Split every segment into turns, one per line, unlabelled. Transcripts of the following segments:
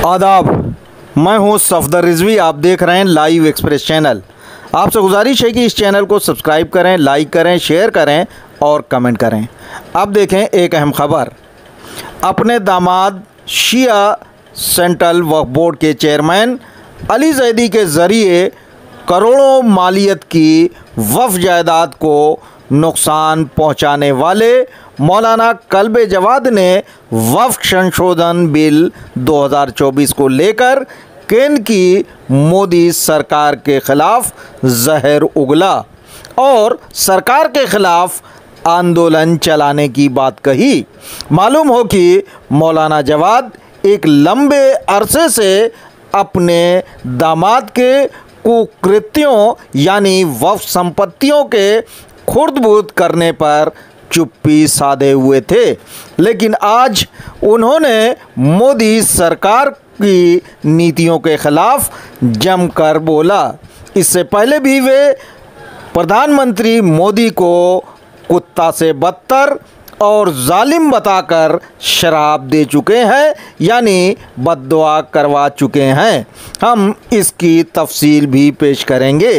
आदाब, मैं हूं सफदर रिजवी। आप देख रहे हैं लाइव एक्सप्रेस चैनल। आपसे गुजारिश है कि इस चैनल को सब्सक्राइब करें, लाइक करें, शेयर करें और कमेंट करें। अब देखें एक अहम खबर। अपने दामाद शिया सेंट्रल वक्फ बोर्ड के चेयरमैन अली जैदी के ज़रिए करोड़ों मालियत की वक्फ जायदाद को नुकसान पहुंचाने वाले मौलाना कल्बे जवाद ने वक्फ संशोधन बिल 2024 को लेकर केंद्र की मोदी सरकार के खिलाफ जहर उगला और सरकार के खिलाफ आंदोलन चलाने की बात कही। मालूम हो कि मौलाना जवाद एक लंबे अरसे से अपने दामाद के कुकृत्यों यानी वक्फ संपत्तियों के खुर्द-बुर्द करने पर चुप्पी साधे हुए थे, लेकिन आज उन्होंने मोदी सरकार की नीतियों के खिलाफ जमकर बोला। इससे पहले भी वे प्रधानमंत्री मोदी को कुत्ता से बदतर और जालिम बताकर शराब दे चुके हैं, यानी बद्दुआ करवा चुके हैं। हम इसकी तफसील भी पेश करेंगे।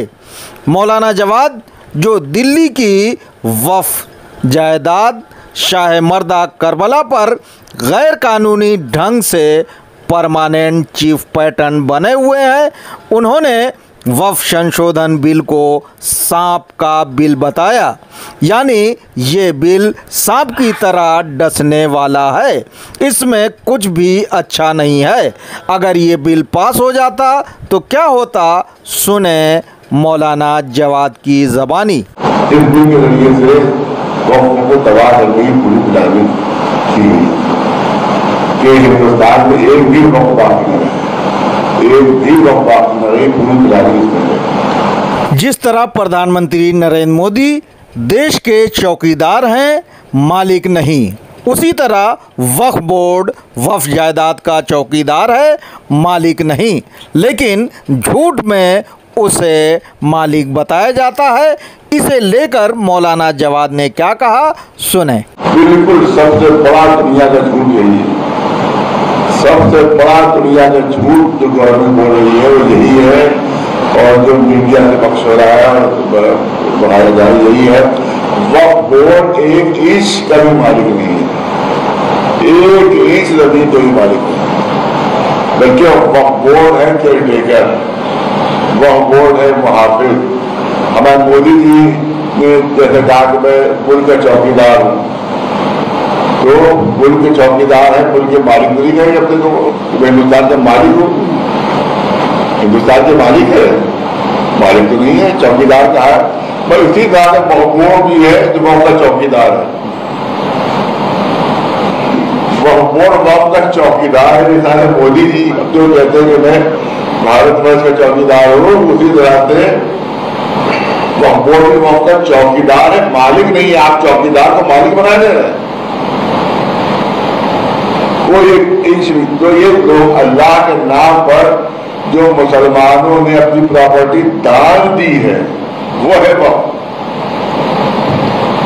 मौलाना जवाद जो दिल्ली की वक्फ जायदाद शाह मर्दा करबला पर गैर कानूनी ढंग से परमानेंट चीफ पैटर्न बने हुए हैं, उन्होंने वक्फ संशोधन बिल को सांप का बिल बताया, यानी ये बिल सांप की तरह डसने वाला है। इसमें कुछ भी अच्छा नहीं है। अगर ये बिल पास हो जाता तो क्या होता, सुने मौलाना जवाद की ज़बानी।
इस बिल के जरिए से वक्फ को तबाह करने की पूरी प्लानिंग की गई कि हिंदुस्तान में एक भी वक्फ बाकी न रहे, एक भी वक्फ बाकी न रहे, पूरी प्लानिंग इसमें।
जिस तरह प्रधानमंत्री नरेंद्र मोदी देश के चौकीदार हैं, मालिक नहीं, उसी तरह वक्फ बोर्ड वक्फ जायदाद का चौकीदार है, मालिक नहीं, लेकिन झूठ में उसे मालिक बताया जाता है। इसे लेकर मौलाना जवाद ने क्या कहा, सुने।
बिल्कुल सबसे बड़ा दुनिया का झूठ यही है। सबसे बड़ा दुनिया का झूठ जो गवर्नमेंट बोल रही है वो यही है, और जो मीडिया से पक्ष हो रहा है और बढ़ाया जा रहा है यही है। वक्फ बोर्ड एक इंच का भी मालिक नहीं है, एक इंच जमीन का भी मालिक नहीं। बल्कि वक्फ बोर्ड है केयर टेकर, वक्फ बोर्ड है मुहाफिज। हमारे मोदी जी ने जैसे कहा कि मैं पुल का चौकीदार हूँ, तो पुल के चौकीदार है, पुल के मालिक नहीं कहेंगे अपने को, मैं हिंदुस्तान का मालिक हूँ। हिंदुस्तान के मालिक है, मालिक तो नहीं है, चौकीदार कहा है। पर इसी तरह का वक्फ भी है जो वक्फ का चौकीदार है। वक्फ बोर्ड वक्फ का चौकीदार है। जैसा मोदी जी जो कहते हैं कि मैं भारतवर्ष का चौकीदार हूँ, उसी तरह से वक्फ बोर्ड भी वक्फ का चौकीदार है, मालिक नहीं है। आप चौकीदार को मालिक बना दे रहे हैं। कोई एक इंच नहीं। तो ये लोग अल्लाह के नाम पर जो मुसलमानों ने अपनी प्रॉपर्टी दान दी है वो है वक्फ।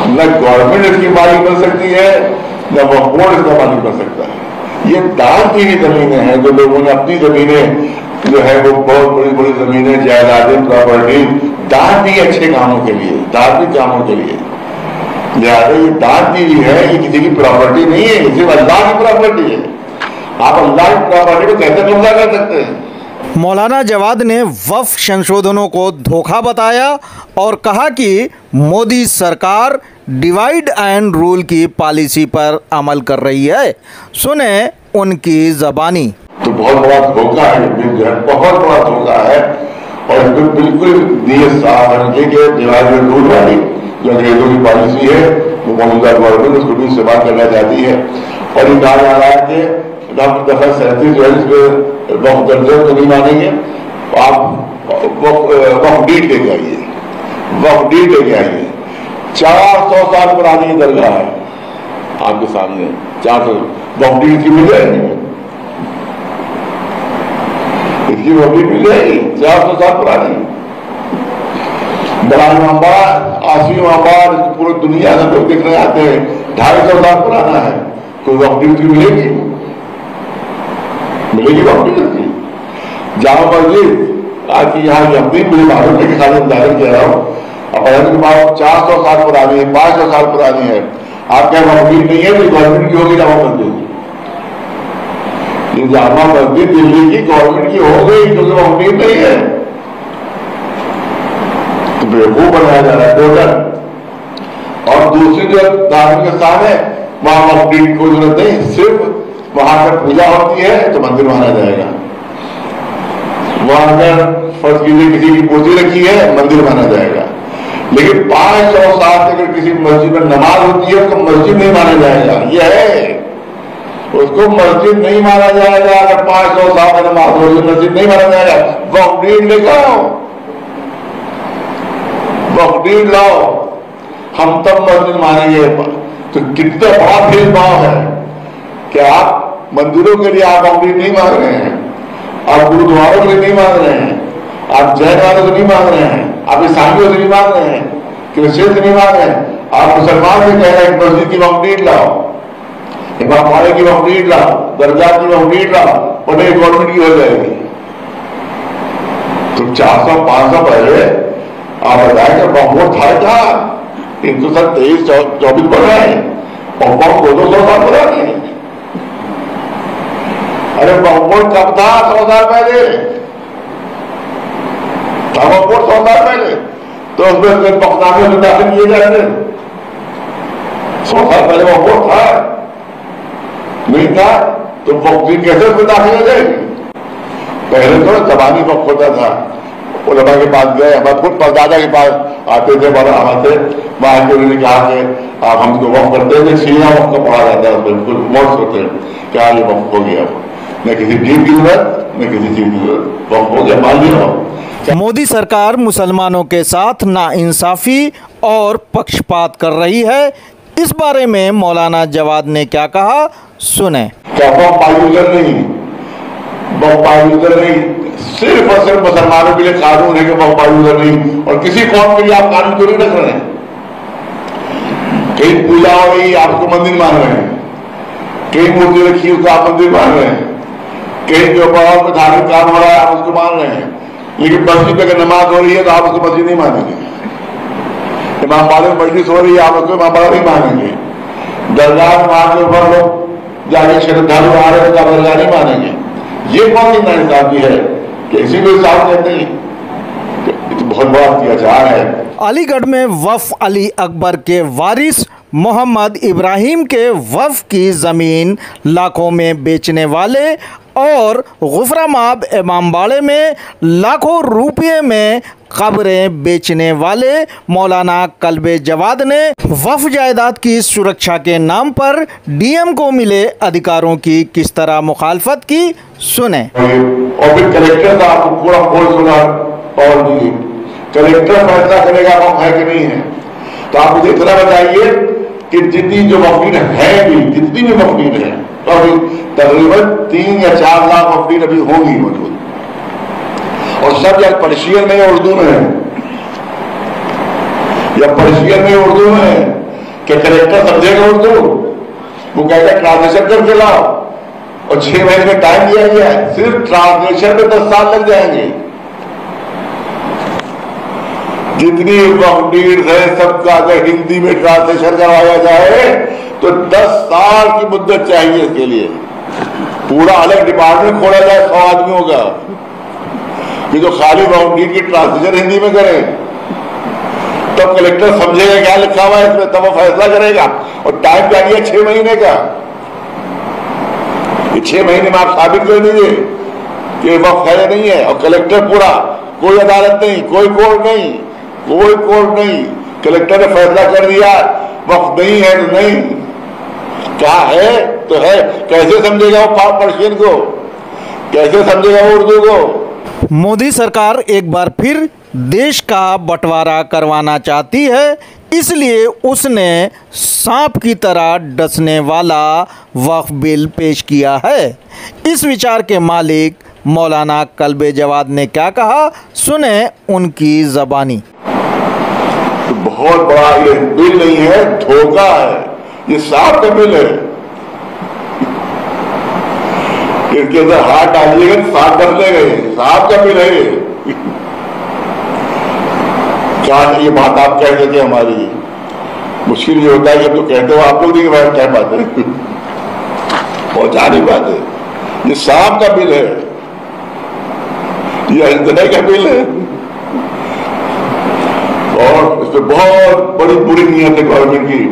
न गवर्नमेंट इसकी मालिक बन सकती है, न वक्फ बोर्ड इसका मालिक बन सकता है। ये दान की भी जमीनें हैं, जो लोगों ने अपनी जमीनें जो है वो बहुत बड़ी बड़ी जमीनें, जायदादें, प्रॉपर्टी दान दी अच्छे कामों के लिए, धार्मिक कामों के लिए। लिहाजा ये दान दी है, ये किसी की प्रॉपर्टी नहीं है, सिर्फ अल्लाह की प्रॉपर्टी है। आप अल्लाह की प्रॉपर्टी को कैसे कब्जा कर सकते हैं?
मौलाना जवाद ने वक्फ संशोधनों को धोखा बताया और कहा कि मोदी सरकार डिवाइड एंड रूल की पॉलिसी पर अमल कर रही है। सुने उनकी ज़बानी।
तो बहुत बड़ा धोखा है, बहुत बड़ा धोखा है। और बिल्कुल दिए साफ रखे कि डिवाइड एंड रूल वाली जो अंग्रेजों की पॉलिसी है वो मौजूदा गवर्नमेंट उसको भी इस्तेमाल करना चाहती है। और ये कहा जा रहा है कि दफा 37 पे वक्फ दर्जे तो नहीं मानेंगे, आप वक्फ डीड लेके आइए, वक्फ डीड लेके आइए। 400 साल पुरानी दरगाह है आपके सामने, 400 वक्फ डीड की मिल जाएगी, इसकी वक्फ डीड मिल जाएगी। 400 साल पुरानी बड़ा इमामबाड़, आसवी इमामबाड़, पूरी दुनिया से लोग देखने आते हैं। 250 साल पुराना है, कोई वक्फ डीड की मिलेगी? मिलेगी वक्त भी करती जामा मस्जिद आज की यहाँ अपनी मुझे मालूम है कि खाली उदाहरण कह रहा हूँ। अब के पास 400 साल पुरानी है, 500 साल पुरानी है, आप क्या मस्जिद नहीं है तो गवर्नमेंट की होगी जामा मस्जिद। ये जामा मस्जिद दिल्ली की गवर्नमेंट की हो गई क्योंकि मस्जिद नहीं है तो बेवकूफ बनाया जा रहा है टोटल। और दूसरी जो धार्मिक स्थान है वहां मस्जिद की कोई जरूरत नहीं, सिर्फ वहां पर पूजा होती है तो मंदिर माना जाएगा। वहां अगर फर्ज कीजिए किसी की मूर्ति रखी है मंदिर माना जाएगा। लेकिन 500 साल से अगर किसी मस्जिद में नमाज होती है तो मस्जिद नहीं माना जाएगा। यह है, उसको मस्जिद नहीं माना जाएगा। अगर 500 साल में नमाज हो तो मस्जिद नहीं माना जाएगा। वक्फ डीड लेकर आओ, वक्फ डीड लाओ, हम तब मस्जिद मानेंगे। तो कितना बड़ा भेदभाव है कि आप मंदिरों के लिए आप वक्फ डीड नहीं मांग रहे हैं, आप गुरुद्वारों के लिए नहीं मांग रहे हैं, आप जैन वालों से नहीं मांग रहे हैं, आप ईसाइयों से नहीं मांग रहे हैं, क्रिश्चियन से नहीं मांग रहे हैं, आप मुसलमान से कह रहे हैं मस्जिद की वक्फ डीड लाओ, इमामबाड़े की वक्फ डीड लाओ, दरगाह की वक्फ डीड लाओ, और एक गवर्नमेंट की हो जाएगी। तो 400-500 पहले आप बताए कि वक्फ था 323-24 बढ़ रहा है और वक्फ 200 साल पुरानी है। अरे वक्फ कब था? 100 साल पहले था वक्फ, 100 साल पहले तो उसमें वक्फनामे में दाखिल किए जाते। 100 साल पहले वक्फ था नहीं था तो वक्फ कैसे उसमें दाखिल हो जाएगी? पहले तो जबानी वक्फ होता था, उलमा के पास गए, हमारे खुद परदादा के पास आते थे, बड़ा आते वहां के उन्होंने कहा कि आप हमको वक्फ करते हैं, सीना वक्फ का पढ़ा जाता है, बिल्कुल मोट होते हैं क्या ये वक्फ हो गया, न किसी डीड की जरूरत न किसी चीज की जरूरत, वक्फ हो गया, मान लिया।
मोदी सरकार मुसलमानों के साथ नाइंसाफी और पक्षपात कर रही है। इस बारे में मौलाना जवाद ने क्या कहा, सुने।
क्या वक्फ पायूजर नहीं, वक्फ पायूजर नहीं, सिर्फ और सिर्फ मुसलमानों के लिए कानून है कि वक्फ पायूजर नहीं, और किसी कौम के लिए आप कानून क्यों नहीं रख रहे हैं? कहीं पूजा हो रही आप उसको मंदिर मान रहे हैं, कहीं मूर्ति रखी उसको आप मंदिर मान रहे हैं, कहीं जो धार्मिक काम हो रहा है आप उसको मान रहे हैं, लेकिन मस्जिद में अगर नमाज हो रही है तो आप उसको मस्जिद नहीं मानेंगे। इमामबाड़े में मजलिस हो रही है आप उसको इमामबाड़ा नहीं मानेंगे। दरगाह में वहां के ऊपर लोग जाके श्रद्धालु आ रहे हैं तो आप दरगाह नहीं मानेंगे। ये कौन सी नाइंसाफी है कि इसी को साफ कहते हैं? तो बहुत बड़ा अत्याचार है।
अलीगढ़ में वक्फ अली अकबर के वारिस मोहम्मद इब्राहिम के वक्फ की ज़मीन लाखों में बेचने वाले और गुफरामाब इमामबाड़े में लाखों रुपये में कब्रें बेचने वाले मौलाना कल्बे जवाद ने वक्फ जायदाद की सुरक्षा के नाम पर डीएम को मिले अधिकारों की किस तरह मुखालफत की, सुने।
और फिर कलेक्टर का आपको पूरा खोल सुना और कलेक्टर फैसला करेगा वक्फ है कि नहीं है। तो आप मुझे इतना बताइए कि जितनी जो वक्फ है भी, जितनी भी वक्फ है तो तकरीबन 3 या 4 लाख वक्फ अभी होंगी मौजूद, और सब या पर्शियन में या उर्दू में है, या पर्शियन में उर्दू में है। क्या कलेक्टर समझेगा उर्दू? वो कहेगा ट्रांसलेशन करके लाओ, और 6 महीने में टाइम दिया गया है, सिर्फ ट्रांसलेशन में 10 साल लग जाएंगे। जितनी वक्फ है सबका अगर हिंदी में ट्रांसलेशन करवाया जाए तो 10 साल की मुद्दत चाहिए इसके लिए। पूरा अलग डिपार्टमेंट खोला जाए 100 आदमियों का, ये तो खाली वक्फ की ट्रांसलेशन हिंदी में करें, तब कलेक्टर समझेगा क्या लिखा हुआ है इसमें, तब वो फैसला करेगा। और टाइम क्या दिया 6 महीने का। ये 6 महीने में आप साबित कर दीजिए कि वक्फ है या नहीं है। और कलेक्टर पूरा, कोई अदालत नहीं, कोई कोर्ट नहीं, कोई कोर्ट नहीं, कलेक्टर ने फैसला कर दिया वक्फ नहीं है तो नहीं, क्या है तो है। कैसे समझेगा वो पर्शियन को, कैसे समझेगा वो उर्दू को?
मोदी सरकार एक बार फिर देश का बंटवारा करवाना चाहती है, इसलिए उसने सांप की तरह डसने वाला वक्फ बिल पेश किया है। इस विचार के मालिक मौलाना कल्बे जवाद ने क्या कहा, सुने उनकी ज़बानी।
तो बहुत बड़ा ये बिल नहीं है, धोखा है, ये सांप का बिल है। इनके अंदर हाथ डालिएगा तो सांप कर ले गए, सांप का बिल है क्या ये बात आप कह सके हमारी? मुश्किल ये होता है कि तो कहते हो आप लोग नहीं कह पाते, पहुंचा नहीं पाते। ये सांप का बिल है, ये अंजने का बिल है, और इसमें बहुत बड़ी बुरी नीयत है गवर्नमेंट की।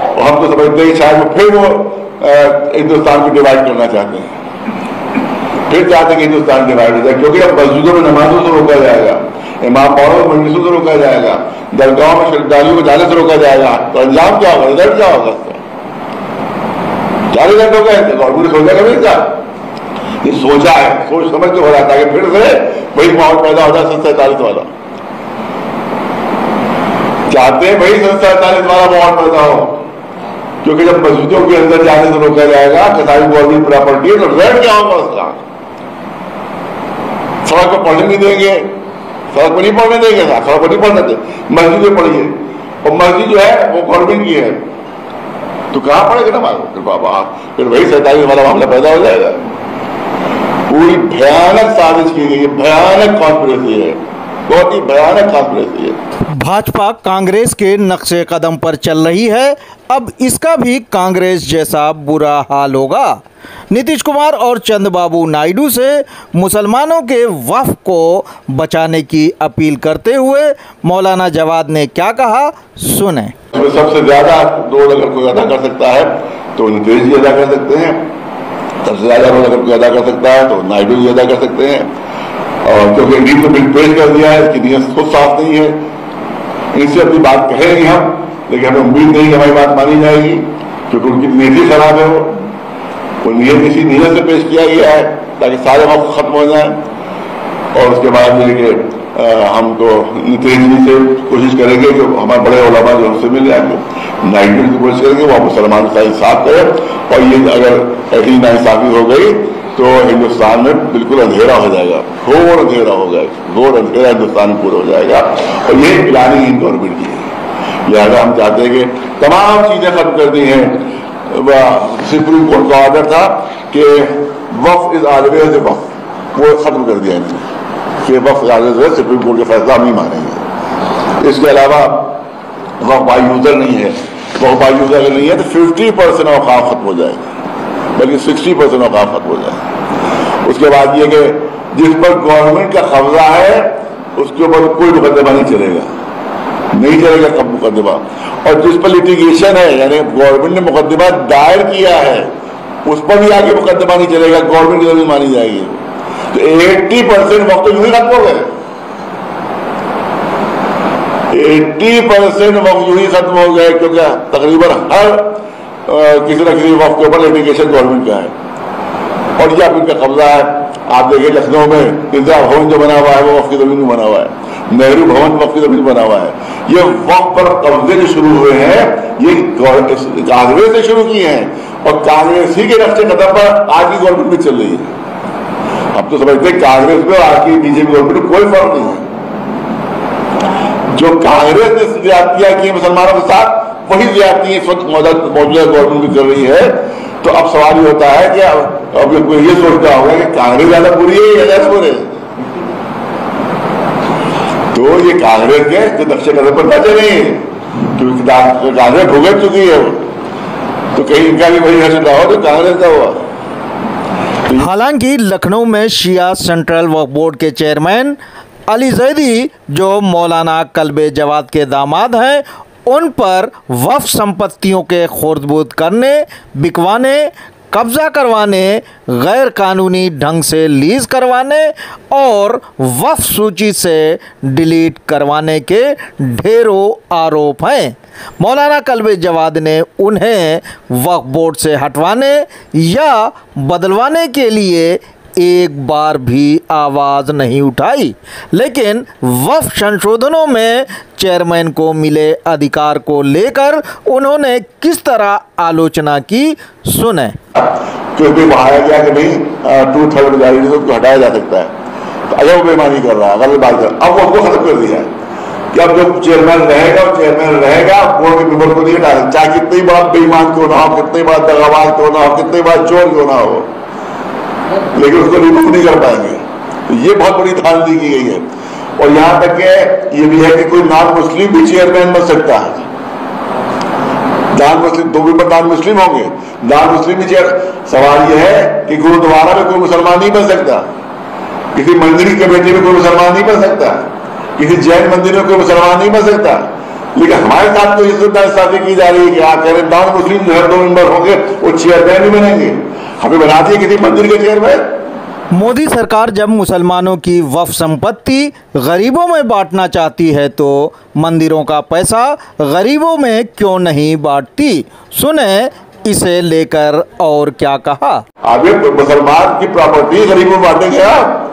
और हम तो समझते हैं शायद वो फिर वो हिंदुस्तान को डिवाइड करना चाहते हैं, फिर चाहते हैं कि हिंदुस्तान डिवाइड हो जाए, क्योंकि अब मस्जिदों में नमाजों से रोका जाएगा, इमाम बाड़ों में मजलिसों से रोका जाएगा, दरगाहों में श्रद्धालुओं को जाने से रोका जाएगा, तो अंजाम क्या होगा, रिजल्ट क्या होगा? क्या रिजल्ट होगा? गवर्नमेंट ने सोचा कभी क्या? ये सोचा है, सोच समझ के हो रहा था कि फिर से वही माहौल पैदा हो जाए 47 वाला। चाहते हैं भाई 47 वाला माहौल पैदा हो, क्योंकि जब मस्जिदों के अंदर जाने से रोका जाएगा, कसाई गवर्नमेंट प्रॉपर्टी है, तो रिजल्ट क्या होगा उसका? सड़क पर पढ़ने नहीं देंगे, सड़क पर नहीं पढ़ने देंगे, सड़क पर नहीं पढ़ने देंगे, मस्जिद में पढ़िए, और मस्जिद जो है वो गवर्नमेंट की है, तो कहां पढ़ेगा ना फिर बाबा? फिर वही 47 वाला मामला पैदा हो जाएगा। पूरी भयानक साजिश की गई है, भयानक कॉन्स्पिरेसी है, बहुत ही भयानक कॉन्स्पिरेसी है।
भाजपा कांग्रेस के नक्शे कदम पर चल रही है, अब इसका भी कांग्रेस जैसा बुरा हाल होगा। नीतीश कुमार और चंद्रबाबू नायडू से मुसलमानों के वक्फ को बचाने की अपील करते हुए मौलाना जवाद ने क्या कहा, सुने।
सबसे ज्यादा रोल अगर कोई अदा कर सकता है तो नीतीश जी अदा कर सकते हैं, सबसे ज्यादा रोल अगर कोई अदा कर सकता है तो नायडू जी अदा कर सकते हैं। और क्योंकि नीति तो बिल पेश कर दिया है, इसकी नीयत खुद साफ नहीं है, इनसे अपनी बात कहेंगे हम, लेकिन हमें उम्मीद नहीं कि हमारी बात मानी जाएगी, क्योंकि उनकी नीति खराब है। वो नीयत इसी नीयत से पेश किया गया है ताकि सारे वक्त खत्म हो जाए, और उसके बाद ये कि हम तो नीतीश जी से कोशिश करेंगे कि हमारे बड़े उलमा जो हमसे मिल जाएंगे, नाइट की कोशिश करेंगे वो मुसलमान का इंसाफ करें, और ये अगर ऐसी नाइंसाफी हो गई तो हिंदुस्तान में बिल्कुल अंधेरा हो जाएगा, घोर अंधेरा हो जाएगा, घोर अंधेरा हिंदुस्तान में पूरा हो जाएगा। और ये प्लानिंग इन गवर्नमेंट की है, लिहाजा हम चाहते हैं कि तमाम चीजें खत्म कर दी हैं। सुप्रीम कोर्ट का ऑर्डर था कि वक्फ इज ऑलवेज ए वक्फ, वो खत्म कर दिया इन्होंने कि waqf is always a, Supreme Court के फैसला नहीं मानेंगे। इसके अलावा वक्फ बाय यूजर नहीं है, वक्फ बाय यूजर अगर नहीं है तो 50% औकाफ खत्म हो जाएगा, बल्कि 60% औकाफ खत्म हो जाएगा। उसके बाद ये कि जिस पर गवर्नमेंट का कब्जा है उसके ऊपर कोई मुकदमा नहीं चलेगा, नहीं चलेगा कब मुकदमा, और जिस पर लिटिगेशन है यानी गवर्नमेंट ने मुकदमा दायर किया है उस पर भी आगे मुकदमा नहीं चलेगा, गवर्नमेंट की जमीन मानी जाएगी। तो 80% वक्त तो यूं ही खत्म हो गए, 80% वक्त यूं ही खत्म हो गए, क्योंकि तकरीबन हर किसी न किसी वक्त के ऊपर लिटिगेशन गवर्नमेंट का है, और यह इनका कब्जा है। आप देखिए लखनऊ में इंदिरा भवन जो बना हुआ है वो वक्फ की जमीन में बना हुआ है, नेहरू भवन वक्फ की जमीन बना हुआ है। ये वक्फ पर कब्जे जो शुरू हुए हैं ये कांग्रेस से शुरू किए हैं, और कांग्रेस ही के नक्शे कदम पर आज की गवर्नमेंट में चल रही है। अब तो समझते हैं कांग्रेस में आज की बीजेपी गवर्नमेंट में कोई फर्क नहीं है। जो कांग्रेस ने ज्यादतियां की मुसलमानों के साथ वही ज्यादती इस वक्त मौजूदा गवर्नमेंट में चल रही है। तो अब सवाल ये होता है कि अब ये सोचता होगा कि कांग्रेस ज्यादा बुरी है या ज्यादा बुरे, तो ये कांग्रेस के जो नक्शे कदम पर ना चले, क्योंकि कांग्रेस भुगत चुकी है, तो कहीं इनका भी वही हर्ष हो तो कांग्रेस का हुआ।
हालांकि लखनऊ में शिया सेंट्रल वक्फ बोर्ड के चेयरमैन अली जैदी जो मौलाना कल्बे जवाद के दामाद हैं, उन पर वक्फ संपत्तियों के खुर्द-बुर्द करने, बिकवाने, कब्जा करवाने, गैर कानूनी ढंग से लीज करवाने और वक्फ सूची से डिलीट करवाने के ढेरों आरोप हैं। मौलाना कल्बे जवाद ने उन्हें वक्फ बोर्ड से हटवाने या बदलवाने के लिए एक बार भी आवाज़ नहीं उठाई, लेकिन वक्फ संशोधनों में चेयरमैन को मिले अधिकार को लेकर उन्होंने किस तरह आलोचना की, सुने।
क्योंकि बताया गया कि भाई 2/3 मेजॉरिटी से उसको हटाया जा सकता है, तो अगर वो बेईमानी कर रहा है, गलत बात कर, अब वो उसको खत्म कर दिया है कि अब जो चेयरमैन रहेगा वो चेयरमैन रहेगा, बोर्ड के मेंबर को नहीं हटा सकता, चाहे कितनी बार बेईमान क्यों ना हो, कितनी बार दगाबाज क्यों ना हो, कितनी बार चोर क्यों ना हो, लेकिन उसको रिमूव नहीं कर पाएंगे। तो ये बहुत बड़ी धांधली की गई है। और यहां तक के ये भी है कि कोई नॉन मुस्लिम भी चेयरमैन बन सकता है। Non Muslim, 2 member non Muslim होंगे, नॉन मुस्लिम भी चेयर। सवाल यह है कि गुरुद्वारा में कोई मुसलमान नहीं बन सकता, किसी मंदिर की कमेटी में कोई मुसलमान नहीं बन सकता, किसी जैन मंदिर में कोई मुसलमान नहीं बन सकता। लेकिन हमारे साथ तो ये सुविधा साथी की जा रही है कि आप कह रहे नॉन मुस्लिम जो है 2 मेंबर होंगे वो चेयरमैन भी बनेंगे। हमें बना दिए किसी मंदिर के चेयरमैन।
मोदी सरकार जब मुसलमानों की वक्फ संपत्ति गरीबों में बांटना चाहती है तो मंदिरों का पैसा गरीबों में क्यों नहीं बांटती? सुने इसे लेकर और क्या कहा।
अभी मुसलमान की प्रॉपर्टी गरीबों में बांटेंगे आप?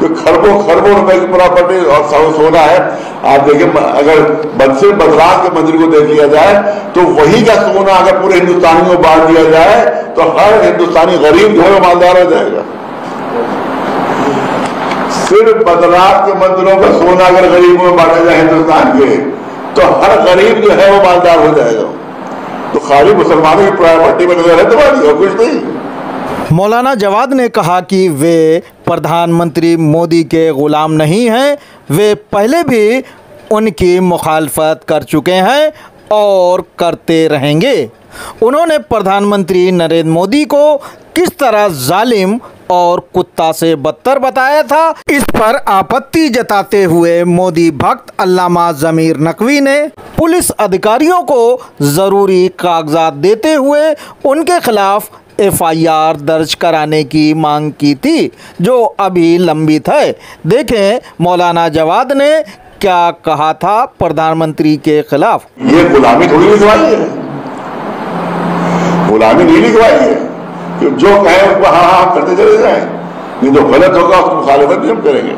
तो खरबों खरबों रुपए की प्रॉपर्टी और सोना है। आप देखिए, अगर सिर्फ बद्रीनाथ के मंदिर को देख लिया जाए तो वही का सोना अगर पूरे हिंदुस्तानी को बांट दिया जाए तो हर हिंदुस्तानी गरीब जो है वो मालदार हो जाएगा। सिर्फ बद्रीनाथ के मंदिरों का सोना अगर गरीबों में बांटा जाए हिंदुस्तान के तो हर गरीब जो है वो मालदार हो जाएगा। तो खाली मुसलमानों की प्रॉपर्टी में नजर है तुम्हारी और कुछ नहीं।
मौलाना जवाद ने कहा कि वे प्रधानमंत्री मोदी के गुलाम नहीं हैं, वे पहले भी उनकी मुखालफत कर चुके हैं और करते रहेंगे। उन्होंने प्रधानमंत्री नरेंद्र मोदी को किस तरह जालिम और कुत्ता से बदतर बताया था, इस पर आपत्ति जताते हुए मोदी भक्त अल्लामा ज़मीर नकवी ने पुलिस अधिकारियों को ज़रूरी कागजात देते हुए उनके खिलाफ FIR दर्ज कराने की मांग की थी, जो अभी लंबित है। देखें मौलाना जवाद ने क्या कहा था प्रधानमंत्री के खिलाफ।
ये गुलामी थोड़ी लिखवाई है, गुलामी नहीं लिखवाई है। तो जो कहे उसको हाँ हाँ करते चले जाए, नहीं जो गलत होगा उसकी मुखालिफत भी हम करेंगे,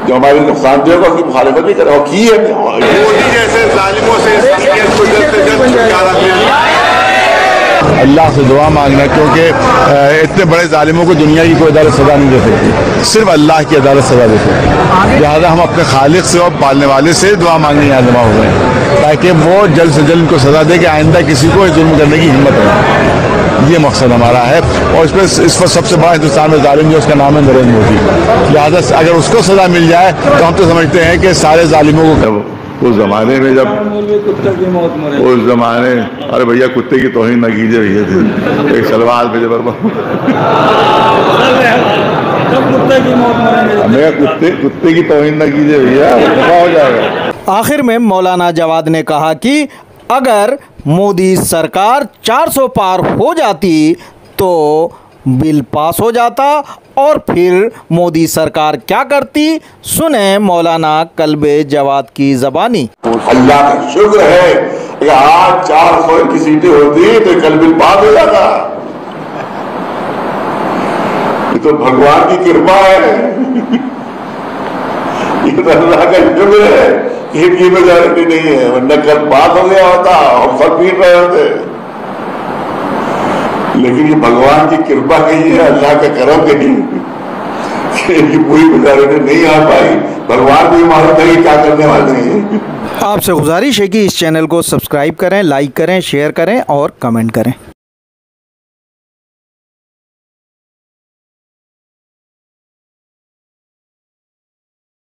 जो हमारे नुकसान देगा उसकी मुखालिफत भी करेंगे। और की है
मोदी जैसे जालिमों से
अल्लाह से दुआ मांगना, क्योंकि इतने बड़े जालिमों को दुनिया की कोई अदालत सजा नहीं दे सकती, सिर्फ अल्लाह की अदालत सजा दे सकती। लिहाजा हम अपने खालिक से और पालने वाले से दुआ मांगने यहाँ जमा हो गए ताकि वो जल्द से जल्द उनको सजा दे कि आइंदा किसी को जुल्म करने की हिम्मत है। ये मकसद हमारा है। और इस पर सबसे बड़ा हिंदुस्तान में जालिम जो उसका नाम है नरेंद्र मोदी। लिहाजा अगर उसको सजा मिल जाए तो हम तो समझते हैं कि सारे जालिमों को।
उस जमाने में जब उस जमाने, अरे भैया कुत्ते की तौहीन न कीजिए भैया, एक सलवार पे जबर कुत्ते की तौहीन न कीजिए भैया, दफा हो जाएगा।
आखिर में मौलाना जवाद ने कहा कि अगर मोदी सरकार 400 पार हो जाती तो बिल पास हो जाता और फिर मोदी सरकार क्या करती। सुने मौलाना कल्बे जवाद की ज़बानी।
अल्लाह का शुक्र है कि आज 400 की सीटें होती तो कल बिल पास हो जाता। ये तो भगवान की कृपा है, ये तो अल्लाह का शुक्र है कि इनकी मेजॉरिटी नहीं है, वरना कल पास हो गया होता और सब पीट रहे होते। लेकिन ये भगवान की कृपा कही है, अल्लाह का करम कही कि पूरी मेजॉरिटी नहीं आ पाई। भगवान को भी मालूम था कि क्या करने वाले हैं।
आपसे गुजारिश है कि इस चैनल को सब्सक्राइब करें, लाइक करें, शेयर करें और कमेंट करें।